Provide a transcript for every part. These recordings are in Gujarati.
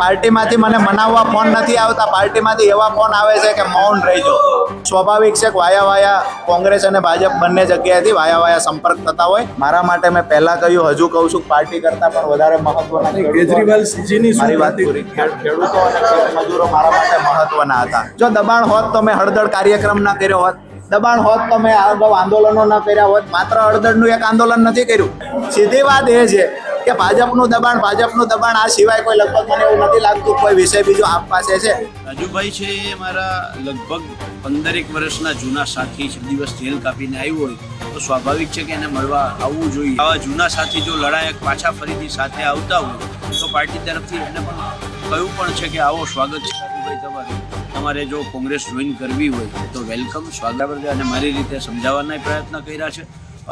પાર્ટીમાંથી મને મનાવવા ફોન નથી આવતા, પાર્ટીમાંથી એવા ફોન આવે છે કે મૌન રહેજો. સ્વાભાવિક છે કે વાયા કોંગ્રેસ અને ભાજપ બંને જગ્યાએથી વાયા સંપર્ક થતા હોય. મારા માટે મેં પહેલા કહ્યું, હજુ કહું છું, પાર્ટી કરતા પણ વધારે મહત્વના કેજરીવાલ સીજીની મારી વાત પૂરી. ખેડૂતો અને ખેત મજૂરો મારા માટે મહત્વના હતા. જો દબાણ હોત તો મેં હળદર કાર્યક્રમ ના કર્યો હોત, દબાણ હોત તો મેં અગાઉ આંદોલનો ના કર્યા હોત. માત્ર હળદરનું એક આંદોલન નથી કર્યું. સીધી વાત એ છે કે ભાજપનું દબાણ આ સિવાય કોઈ લગભગ મને એવું નથી લાગતું કોઈ વિષય બીજો આપ પાસે છે. રાજુભાઈ છે એ મારા લગભગ 15 વર્ષના જૂના સાથી છે. દિવસ જેલ કાપીને આવ્યો હોય તો સ્વાભાવિક છે કે એને મળવા આવવું જોઈએ. આવા જૂના સાથી જો લડાયક પાછા ફરીથી સાથે આવતા હોય તો પાર્ટી તરફથી એમને પણ કહ્યું પણ છે કે આવો, સ્વાગત છે રાજુભાઈ તમારે જો કોંગ્રેસ જોઈન કરવી હોય તો વેલકમ, સ્વાગત છે. અને મારી રીતે સમજાવવાના પ્રયત્ન કર્યા છે.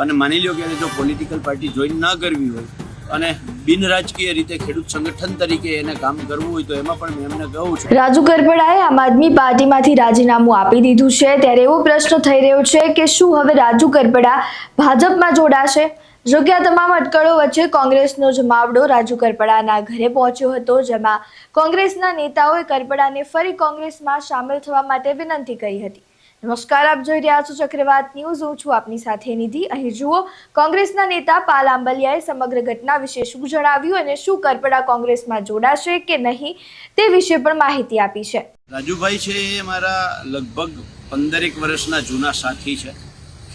અને માની લો કે જો પોલિટિકલ પાર્ટી જોઈન ના કરવી હોય અને બિન રાજકીય રીતે ખેડૂત સંગઠન તરીકે એને કામ કરવું હોય તો એમાં પણ મેં એમને કહું છું. રાજુ કરપડાએ આમ આદમી પાર્ટીમાંથી રાજીનામું આપી દીધું છે, ત્યારે એવો પ્રશ્ન થઈ રહ્યો છે કે શું હવે રાજુ કરપડા ભાજપમાં જોડાશે? જો કે આ તમામ અટકળો વચ્ચે કોંગ્રેસનો જમાવડો રાજુ કરપડાના ઘરે પહોંચ્યો હતો, જેમાં કોંગ્રેસના નેતાઓએ કરપડાને ફરી કોંગ્રેસમાં સામેલ થવા માટે વિનંતી કરી હતી. નમસ્કાર, આપ જોઈ રહ્યા છો ચક્રવાત ન્યૂઝ. હું છું આપની સાથે નિધિ. અહીં જુઓ, કોંગ્રેસના નેતા પાલ આંબલિયાએ સમગ્ર ઘટના વિશે શું જણાવ્યું અને શું કરપડા કોંગ્રેસમાં જોડાશે કે નહીં તે વિશે પણ માહિતી આપી છે. રાજુભાઈ છે એ મારા લગભગ 15 વર્ષના જૂના સાથી છે.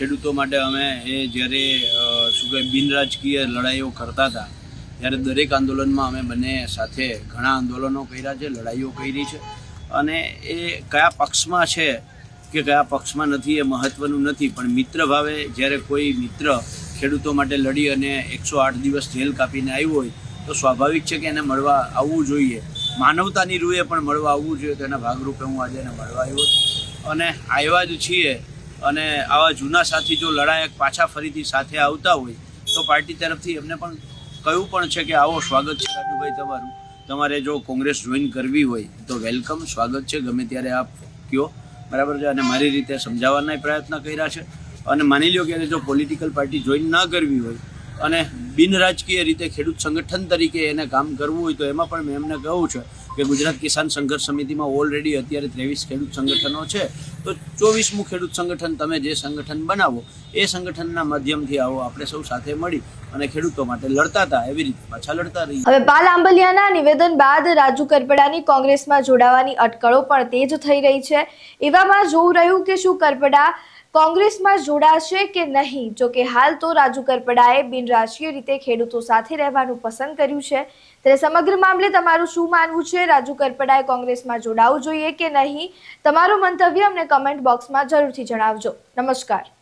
ખેડૂતો માટે અમે એ જ્યારે શું કહે બિન રાજકીય લડાઈઓ કરતા હતા ત્યારે દરેક આંદોલનમાં અમે બંને સાથે ઘણા આંદોલનો કર્યા છે, લડાઈઓ કરી છે. અને એ કયા પક્ષમાં છે કે કયા પક્ષમાં નથી એ મહત્વનું નથી, પણ મિત્ર ભાવે જ્યારે કોઈ મિત્ર ખેડૂતો માટે લડી અને 108 દિવસ જેલ કાપીને આવ્યો હોય તો સ્વાભાવિક છે કે એને મળવા આવવું જોઈએ. માનવતાની રૂએ પણ મળવા આવવું જોઈએ. તો એના ભાગરૂપે હું આજે એને મળવા આવ્યો અને આવ્યા જ છીએ. અને આવા જૂના સાથી જો લડાયક પાછા ફરીથી સાથે આવતા હોય તો પાર્ટી તરફથી એમને પણ કહ્યું પણ છે કે આવો, સ્વાગત છે રાજુભાઈ તમારે જો કોંગ્રેસ જોઈન કરવી હોય તો વેલકમ, સ્વાગત છે, ગમે ત્યારે આપ કહો, બરાબર છે. અને મારી રીતે સમજાવવાના પ્રયત્ન કર્યા છે. અને માની લો કે જો પોલિટિકલ પાર્ટી જોઈન ના કરવી હોય અને બિન રાજકીય રીતે ખેડૂત સંગઠન તરીકે એને કામ કરવું હોય તો એમાં પણ મેં એમને કહું છે કે ગુજરાત કિસાન સંઘર્ષ સમિતિમાં ઓલરેડી અત્યારે 23 ખેડૂત સંગઠનો છે. તો 24મું ખેડૂત સંગઠન તમે જે સંગઠન બનાવો એ સંગઠનના માધ્યમથી આવો, આપણે સૌ સાથે મળી અને ખેડૂતો માટે લડતા હતા એવી રીતે પાછા લડતા રહીએ. હવે પાલ આંબલિયાના નિવેદન બાદ રાજુ કરપડાની કોંગ્રેસમાં જોડાવાની અટકળો પણ તેજ થઈ રહી છે. એવામાં જોવું રહ્યું કે શું કરપડા કોંગ્રેસમાં જોડાશે કે નહીં. જો કે હાલ તો રાજુ કરપડાએ બિનરાજકીય રીતે ખેડૂતો સાથે રહેવાનું પસંદ કર્યું છે. ત્યારે સમગ્ર મામલે તમારું શું માનવું છે? રાજુ કરપડાએ કોંગ્રેસમાં જોડાવું જોઈએ કે નહીં? તમારું મંતવ્ય અમને કમેન્ટ બોક્સમાં જરૂરથી જણાવજો. નમસ્કાર.